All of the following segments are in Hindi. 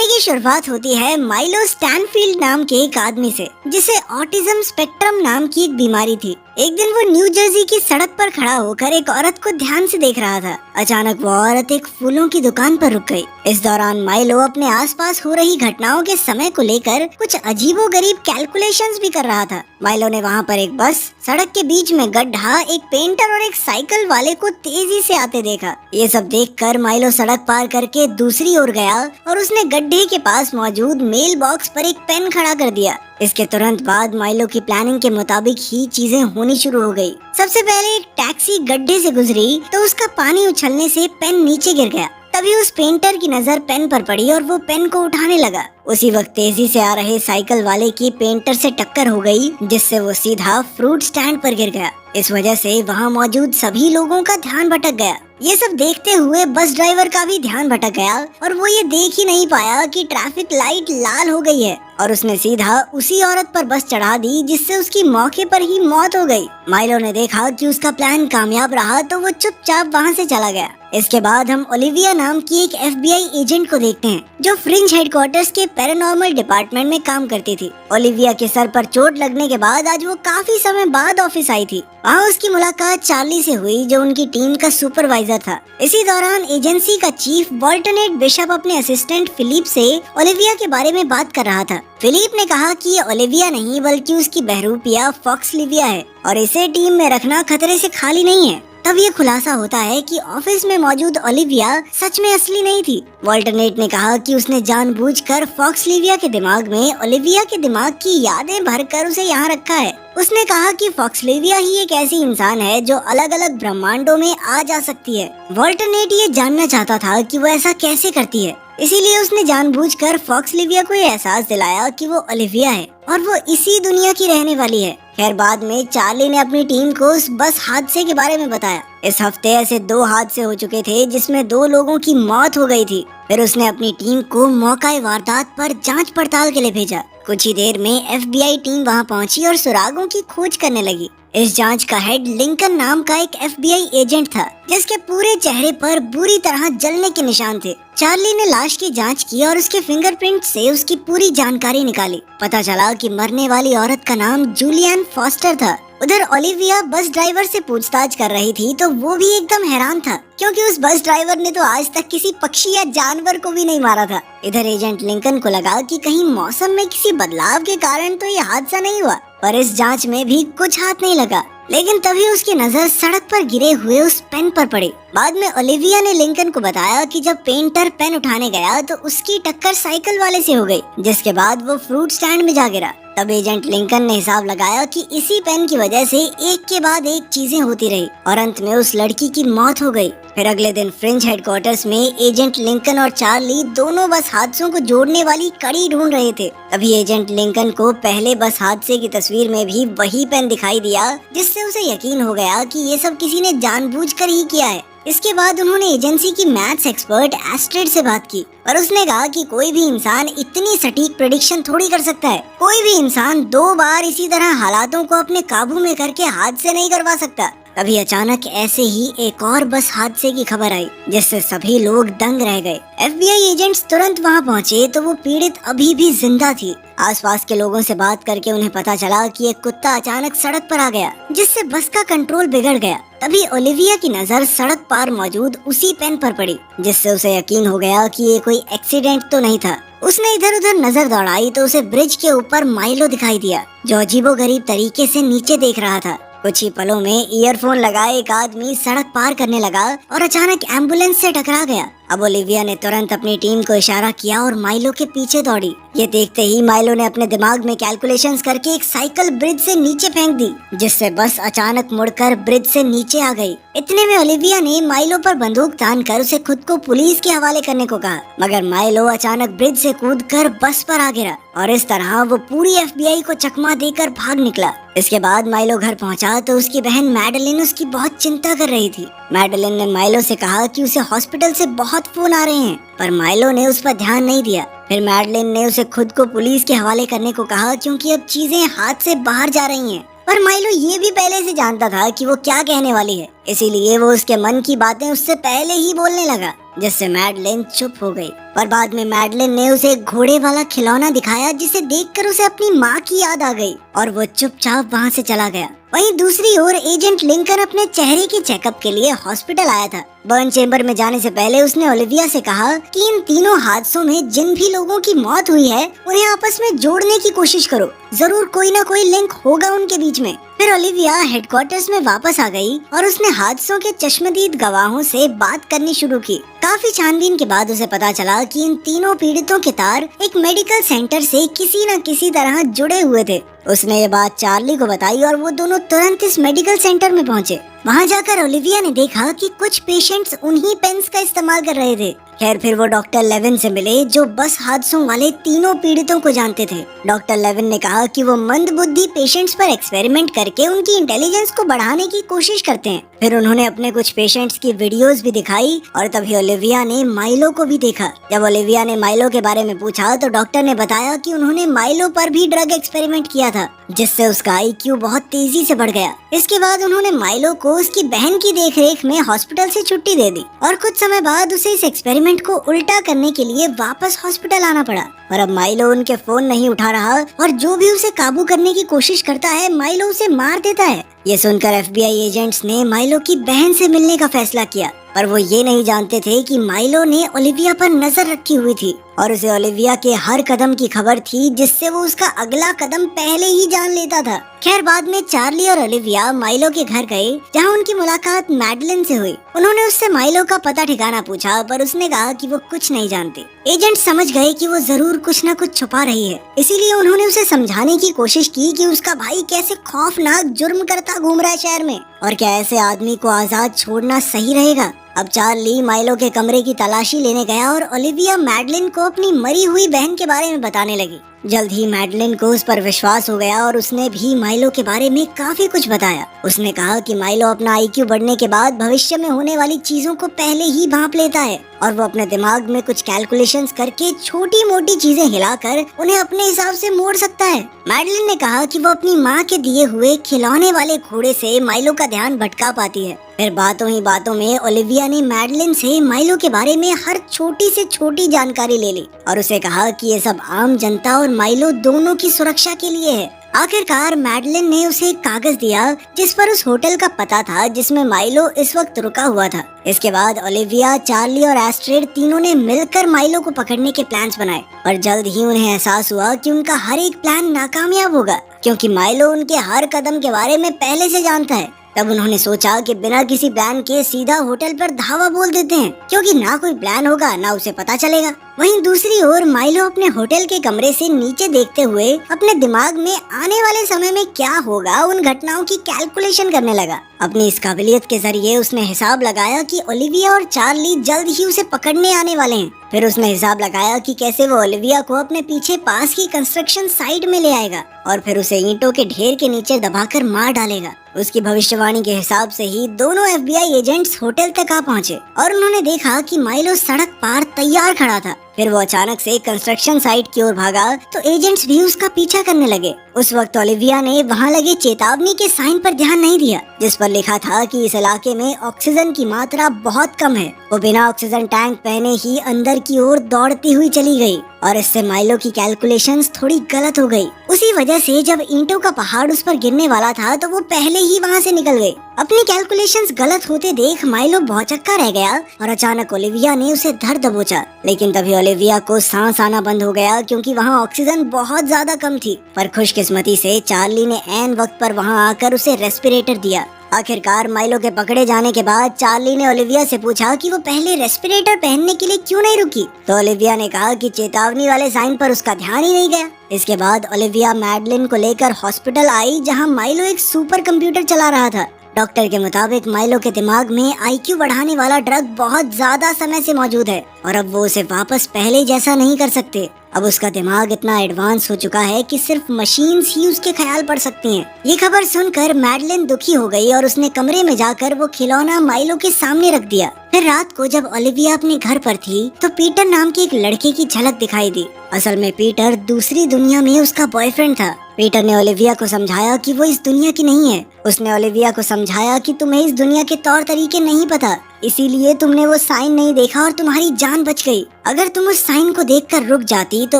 कहानी की शुरुआत होती है माइलो स्टैनफील्ड नाम के एक आदमी से, जिसे ऑटिज्म स्पेक्ट्रम नाम की एक बीमारी थी। एक दिन वो न्यू जर्सी की सड़क पर खड़ा होकर एक औरत को ध्यान से देख रहा था। अचानक वो औरत एक फूलों की दुकान पर रुक गई। इस दौरान माइलो अपने आसपास हो रही घटनाओं के समय को लेकर कुछ अजीबोगरीब कैलकुलेशंस भी कर रहा था। माइलो ने वहाँ पर एक बस, सड़क के बीच में गड्ढा, एक पेंटर और एक साइकिल वाले को तेजी से आते देखा। ये सब देखकर माइलो सड़क पार करके दूसरी ओर गया और उसने गड्ढे के पास मौजूद मेल बॉक्स पर एक पेन खड़ा कर दिया। इसके तुरंत बाद माइलो की प्लानिंग के मुताबिक ही चीजें होनी शुरू हो गई। सबसे पहले एक टैक्सी गड्ढे से गुजरी तो उसका पानी उछलने से पेन नीचे गिर गया। तभी उस पेंटर की नजर पेन पर पड़ी और वो पेन को उठाने लगा। उसी वक्त तेजी से आ रहे साइकिल वाले की पेंटर से टक्कर हो गई, जिससे वो सीधा फ्रूट स्टैंड पर गिर गया। इस वजह से वहाँ मौजूद सभी लोगों का ध्यान भटक गया। ये सब देखते हुए बस ड्राइवर का भी ध्यान भटक गया और वो ये देख ही नहीं पाया कि ट्रैफिक लाइट लाल हो गई है और उसने सीधा उसी औरत पर बस चढ़ा दी, जिससे उसकी मौके पर ही मौत हो गई। माइलो ने देखा कि उसका प्लान कामयाब रहा तो वो चुपचाप वहाँ से चला गया। इसके बाद हम ओलिविया नाम की एक FBI एजेंट को देखते हैं, जो फ्रिंज हेडक्वार्टर्स के पैरानॉर्मल डिपार्टमेंट में काम करती थी। ओलिविया के सर पर चोट लगने के बाद आज वो काफी समय बाद ऑफिस आई थी। वहाँ उसकी मुलाकात चार्ली से हुई, जो उनकी टीम का सुपरवाइजर था। इसी दौरान एजेंसी का चीफ वॉल्टनेट बिशप अपने असिस्टेंट फिलिप से ओलिविया के बारे में बात कर रहा था। फिलिप ने कहा कि ये ओलिविया नहीं बल्कि उसकी बहरूपिया फॉक्स लिविया है और इसे टीम में रखना खतरे से खाली नहीं है। तब ये खुलासा होता है कि ऑफिस में मौजूद ओलिविया सच में असली नहीं थी। वॉल्टनेट ने कहा कि उसने जानबूझकर फॉक्स लिविया के दिमाग में ओलिविया के दिमाग की यादें भरकर उसे यहाँ रखा है। उसने कहा कि फॉक्स लिविया ही एक ऐसी इंसान है जो अलग अलग ब्रह्मांडों में आ जा सकती है। वॉल्टनेट ये जानना चाहता था कि वो ऐसा कैसे करती है, इसीलिए उसने जानबूझकर फॉक्स लिविया को ये एहसास दिलाया कि वो ओलिविया है और वो इसी दुनिया की रहने वाली है। खैर बाद में चार्ली ने अपनी टीम को उस बस हादसे के बारे में बताया। इस हफ्ते ऐसे 2 हादसे हो चुके थे जिसमें 2 लोगों की मौत हो गई थी। फिर उसने अपनी टीम को मौका वारदात पर जांच पड़ताल के लिए भेजा। कुछ ही देर में FBI टीम वहां पहुंची और सुरागों की खोज करने लगी। इस जांच का हेड लिंकन नाम का एक FBI एजेंट था, जिसके पूरे चेहरे पर बुरी तरह जलने के निशान थे। चार्ली ने लाश की जांच की और उसके फिंगरप्रिंट से उसकी पूरी जानकारी निकाली। पता चला कि मरने वाली औरत का नाम जूलियन फॉस्टर था। उधर ओलिविया बस ड्राइवर से पूछताछ कर रही थी तो वो भी एकदम हैरान था, क्योंकि उस बस ड्राइवर ने तो आज तक किसी पक्षी या जानवर को भी नहीं मारा था। इधर एजेंट लिंकन को लगा कि कहीं मौसम में किसी बदलाव के कारण तो ये हादसा नहीं हुआ, पर इस जांच में भी कुछ हाथ नहीं लगा। लेकिन तभी उसकी नजर सड़क पर गिरे हुए उस पेन पर पड़ी। बाद में ओलिविया ने लिंकन को बताया कि जब पेंटर पेन उठाने गया तो उसकी टक्कर साइकिल वाले से हो गई, जिसके बाद वो फ्रूट स्टैंड में जा गिरा। तब एजेंट लिंकन ने हिसाब लगाया कि इसी पेन की वजह से एक के बाद एक चीजें होती रही और अंत में उस लड़की की मौत हो गई। फिर अगले दिन फ्रिंज हेडक्वार्टर्स में एजेंट लिंकन और चार्ली दोनों बस हादसों को जोड़ने वाली कड़ी ढूंढ रहे थे। तभी एजेंट लिंकन को पहले बस हादसे की तस्वीर में भी वही पेन दिखाई दिया, जिससे उसे यकीन हो गया कि ये सब किसी ने जानबूझकर ही किया है। इसके बाद उन्होंने एजेंसी की मैथ्स एक्सपर्ट एस्ट्रिड से बात की और उसने कहा कि कोई भी इंसान इतनी सटीक प्रेडिक्शन थोड़ी कर सकता है। कोई भी इंसान 2 बार इसी तरह हालातों को अपने काबू में करके हादसे नहीं करवा सकता। तभी अचानक ऐसे ही एक और बस हादसे की खबर आई, जिससे सभी लोग दंग रह गए। FBI एजेंट्स तुरंत वहां पहुंचे तो वो पीड़ित अभी भी जिंदा थी। आसपास के लोगों से बात करके उन्हें पता चला कि एक कुत्ता अचानक सड़क पर आ गया, जिससे बस का कंट्रोल बिगड़ गया। तभी ओलिविया की नजर सड़क पार मौजूद उसी पेन पर पड़ी, जिससे उसे यकीन हो गया कि ये कोई एक्सीडेंट तो नहीं था। उसने इधर उधर नजर दौड़ाई तो उसे ब्रिज के ऊपर माइलो दिखाई दिया, जो अजीबोगरीब तरीके से नीचे देख रहा था। कुछ ही पलों में ईयरफोन लगाए एक आदमी सड़क पार करने लगा और अचानक एम्बुलेंस से टकरा गया। अब ओलिविया ने तुरंत अपनी टीम को इशारा किया और माइलो के पीछे दौड़ी। ये देखते ही माइलो ने अपने दिमाग में कैलकुलेशंस करके एक साइकिल ब्रिज से नीचे फेंक दी, जिससे बस अचानक मुड़कर ब्रिज से नीचे आ गई। इतने में ओलिविया ने माइलो पर बंदूक तानकर उसे खुद को पुलिस के हवाले करने को कहा, मगर माइलो अचानक ब्रिज से कूदकर बस पर आ गिरा और इस तरह वो पूरी FBI को चकमा देकर भाग निकला। इसके बाद माइलो घर पहुंचा तो उसकी बहन मैडेलिन उसकी बहुत चिंता कर रही थी। मैडेलिन ने माइलो से कहा कि उसे हॉस्पिटल से बहुत फोन आ रहे हैं, पर माइलो ने उस पर ध्यान नहीं दिया। फिर मैडेलिन ने उसे खुद को पुलिस के हवाले करने को कहा, क्योंकि अब चीजें हाथ से बाहर जा रही हैं। पर माइलो ये भी पहले से जानता था कि वो क्या कहने वाली है, इसीलिए वो उसके मन की बातें उससे पहले ही बोलने लगा। जिससे मैडलिन चुप हो गई। पर बाद में मैडलिन ने उसे एक घोड़े वाला खिलौना दिखाया जिसे देखकर उसे अपनी माँ की याद आ गई और वो चुपचाप वहाँ से चला गया। वहीं दूसरी ओर एजेंट लिंकन अपने चेहरे के चेकअप के लिए हॉस्पिटल आया था। बर्न चेम्बर में जाने से पहले उसने ओलिविया से कहा कि इन तीनों हादसों में जिन भी लोगों की मौत हुई है उन्हें आपस में जोड़ने की कोशिश करो, जरूर कोई ना कोई लिंक होगा उनके बीच में। फिर ओलिविया हेडक्वार्टर्स में वापस आ गई और उसने हादसों के चश्मदीद गवाहों से बात करनी शुरू की। काफी छानबीन के बाद उसे पता चला कि इन तीनों पीड़ितों के तार एक मेडिकल सेंटर से किसी न किसी तरह जुड़े हुए थे। उसने ये बात चार्ली को बताई और वो दोनों तुरंत इस मेडिकल सेंटर में पहुंचे। वहां जाकर ओलिविया ने देखा कि कुछ पेशेंट्स उन्हीं पेन्स का इस्तेमाल कर रहे थे। खैर फिर वो डॉक्टर लेविन से मिले जो बस हादसों वाले तीनों पीड़ितों को जानते थे। डॉक्टर लेविन ने कहा कि वो मंदबुद्धि पेशेंट्स पर एक्सपेरिमेंट करके उनकी इंटेलिजेंस को बढ़ाने की कोशिश करते हैं। फिर उन्होंने अपने कुछ पेशेंट्स की वीडियोस भी दिखाई और तभी ओलिविया ने माइलो को भी देखा। जब ओलिविया ने माइलो के बारे में पूछा तो डॉक्टर ने बताया कि उन्होंने माइलो पर भी ड्रग एक्सपेरिमेंट किया था जिससे उसका IQ बहुत तेजी से बढ़ गया। इसके बाद उन्होंने माइलो को उसकी बहन की देखरेख में हॉस्पिटल से छुट्टी दे दी और कुछ समय बाद उसे इस एक्सपेरिमेंट को उल्टा करने के लिए वापस हॉस्पिटल आना पड़ा। पर अब माइलो उनके फोन नहीं उठा रहा और जो भी उसे काबू करने की कोशिश करता है माइलो उसे मार देता है। ये सुनकर FBI एजेंट्स ने माइलो की बहन से मिलने का फैसला किया, पर वो ये नहीं जानते थे कि माइलो ने ओलिविया पर नजर रखी हुई थी और उसे ओलिविया के हर कदम की खबर थी जिससे वो उसका अगला कदम पहले ही जान लेता था। खैर बाद में चार्ली और ओलिविया माइलो के घर गए जहाँ उनकी मुलाकात मैडलिन से हुई। उन्होंने उससे माइलो का पता ठिकाना पूछा पर उसने कहा कि वो कुछ नहीं जानती। एजेंट समझ गए कि वो जरूर कुछ न कुछ छुपा रही है, इसीलिए उन्होंने उसे समझाने की कोशिश की कि उसका भाई कैसे खौफनाक जुर्म करता घूम रहा है शहर में और क्या ऐसे आदमी को आजाद छोड़ना सही रहेगा। अब चार्ली माइलो के कमरे की तलाशी लेने गया और ओलिविया मैडलिन को अपनी मरी हुई बहन के बारे में बताने लगी। जल्द ही मैडलिन को उस पर विश्वास हो गया और उसने भी माइलो के बारे में काफी कुछ बताया। उसने कहा कि माइलो अपना IQ बढ़ने के बाद भविष्य में होने वाली चीजों को पहले ही भांप लेता है और वो अपने दिमाग में कुछ कैलकुलेशंस करके छोटी मोटी चीजें हिलाकर उन्हें अपने हिसाब से मोड़ सकता है। मैडलिन ने कहा कि वो अपनी माँ के दिए हुए खिलौने वाले घोड़े से माइलो का ध्यान भटका पाती है। फिर बातों ही बातों में ओलिविया ने मैडलिन से माइलो के बारे में हर छोटी से छोटी जानकारी ले ली और उसे कहा कि ये सब आम जनता और माइलो दोनों की सुरक्षा के लिए है। आखिरकार मैडलिन ने उसे एक कागज दिया जिस पर उस होटल का पता था जिसमें माइलो इस वक्त रुका हुआ था। इसके बाद ओलिविया, चार्ली और एस्ट्रेड तीनों ने मिलकर माइलो को पकड़ने के प्लान्स बनाए और जल्द ही उन्हें एहसास हुआ कि उनका हर एक प्लान नाकामयाब होगा क्योंकि माइलो उनके हर कदम के बारे में पहले से जानता है। तब उन्होंने सोचा कि बिना किसी प्लान के सीधा होटल पर धावा बोल देते हैं क्योंकि ना कोई प्लान होगा ना उसे पता चलेगा। वहीं दूसरी ओर माइलो अपने होटल के कमरे से नीचे देखते हुए अपने दिमाग में आने वाले समय में क्या होगा उन घटनाओं की कैलकुलेशन करने लगा। अपनी इस काबिलियत के जरिए उसने हिसाब लगाया कि ओलिविया और चार्ली जल्द ही उसे पकड़ने आने वाले हैं। फिर उसने हिसाब लगाया कि कैसे वो ओलिविया को अपने पीछे पास की कंस्ट्रक्शन साइट में ले आएगा और फिर उसे ईंटों के ढेर के नीचे दबाकर मार डालेगा। उसकी भविष्यवाणी के हिसाब से ही दोनों FBI एजेंट्स होटल तक आ पहुँचे और उन्होंने देखा कि माइलो सड़क पार तैयार खड़ा था। फिर वो अचानक से कंस्ट्रक्शन साइट की ओर भागा तो एजेंट्स भी उसका पीछा करने लगे। उस वक्त ओलिविया ने वहाँ लगे चेतावनी के साइन पर ध्यान नहीं दिया जिस पर लिखा था कि इस इलाके में ऑक्सीजन की मात्रा बहुत कम है। वो बिना ऑक्सीजन टैंक पहने ही अंदर की ओर दौड़ती हुई चली गई और इससे माइलो की कैलकुलेशंस थोड़ी गलत हो गई। उसी वजह से जब ईंटों का पहाड़ उस पर गिरने वाला था तो वो पहले ही वहाँ से निकल गई। अपनी कैलकुलेशंस गलत होते देख माइलो भौचक्का रह गया और अचानक ओलिविया ने उसे धर दबोचा, लेकिन तभी ओलिविया को सांस आना बंद हो गया क्योंकि वहाँ ऑक्सीजन बहुत ज्यादा कम थी। पर खुशकिस्मती से चार्ली ने ऐन वक्त पर वहाँ आकर उसे रेस्पिरेटर दिया। आखिरकार माइलो के पकड़े जाने के बाद चार्ली ने ओलिविया से पूछा कि वो पहले रेस्पिरेटर पहनने के लिए क्यों नहीं रुकी, तो ओलिविया ने कहा कि चेतावनी वाले साइन पर उसका ध्यान ही नहीं गया। इसके बाद ओलिविया मैडलिन को लेकर हॉस्पिटल आई जहां माइलो एक सुपर कंप्यूटर चला रहा था। डॉक्टर के मुताबिक माइलो के दिमाग में IQ बढ़ाने वाला ड्रग बहुत ज्यादा समय से मौजूद है और अब वो उसे वापस पहले जैसा नहीं कर सकते। अब उसका दिमाग इतना एडवांस हो चुका है कि सिर्फ मशीन्स ही उसके ख्याल पढ़ सकती हैं। ये खबर सुनकर मैडलिन दुखी हो गई और उसने कमरे में जाकर वो खिलौना माइलो के सामने रख दिया। फिर रात को जब ओलिविया अपने घर पर थी तो पीटर नाम के एक लड़के की झलक दिखाई दी। असल में पीटर दूसरी दुनिया में उसका बॉयफ्रेंड था। पीटर ने ओलिविया को समझाया कि वो इस दुनिया की नहीं है। उसने ओलिविया को समझाया कि तुम्हें इस दुनिया के तौर तरीके नहीं पता, इसीलिए तुमने वो साइन नहीं देखा और तुम्हारी जान बच गई। अगर तुम उस साइन को देखकर रुक जाती तो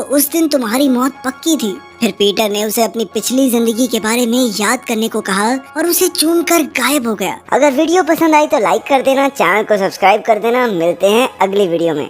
उस दिन तुम्हारी मौत पक्की थी। फिर पीटर ने उसे अपनी पिछली जिंदगी के बारे में याद करने को कहा और उसे चूमकर गायब हो गया। अगर वीडियो पसंद आई तो लाइक कर देना, चैनल को सब्सक्राइब कर देना। मिलते हैं अगली वीडियो में।